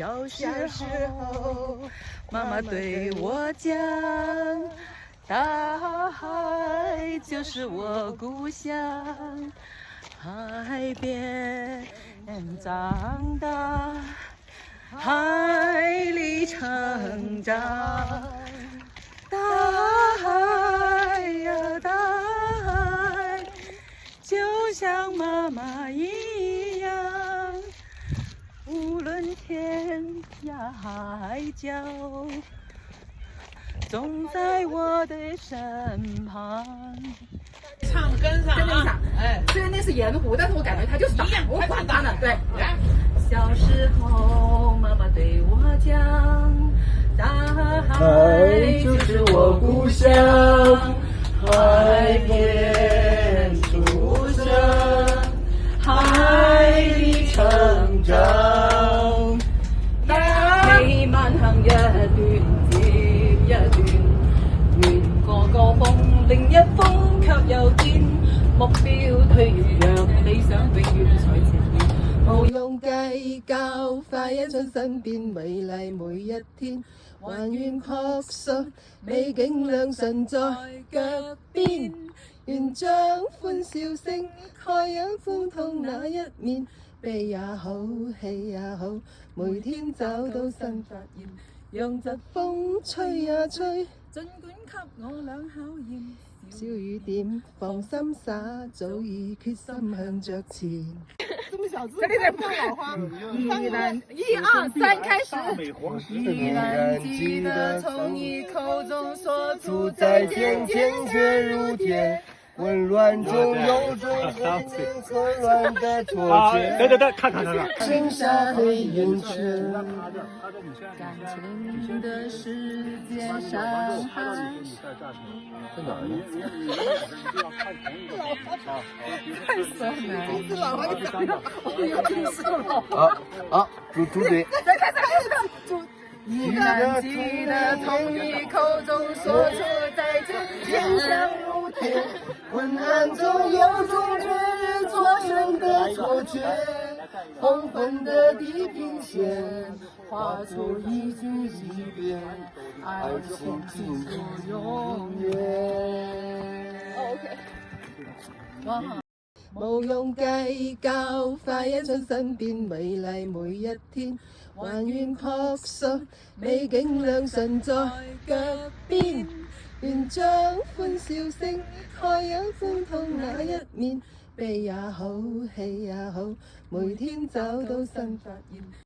小时候，妈妈对我讲，大海就是我故乡，海边长大，海里成长，大海呀大海，就像妈妈一样。无论天涯海角，总在我的身旁。唱跟上啊！哎，虽然那是盐湖，但是我感觉它就是一样，我管它呢。对，小时候妈妈对我讲，大海就是我故乡，海边出生，海里成長，你漫行一段接一段，願個風另一風卻又見，目標退讓理想永遠在前面，無用計較，快欣賞身邊美麗每一天，還願樸素美景良辰在腳邊。願將歡笑聲蓋養苦痛那一面，悲也好，喜也好，每天找到新發現，讓疾風吹呀吹，儘管給我倆考驗。小雨點，放心灑，早已決心向着前。这么小字，这里在放老花。依然1、2、3開始。依然記得從你口中說出再見，堅決如鐵。混亂中有種混亂的錯覺。對，看。剩下的眼神，感情的世界上海。在哪儿呢？太酸了。第一次老花就讲到，我有近视了。猪嘴。再开始。依然記得從你口中說出再見，堅強如鐵。昏暗中有種決日錯身的錯覺，黃昏的地平線，畫出一句一遍，愛情經過永遠。哇！無用計較，快欣賞身邊美麗每一天，還願樸素美景良辰在腳邊。願將歡笑聲蓋養苦痛那一面，悲也好，喜也好，每天找到新發現。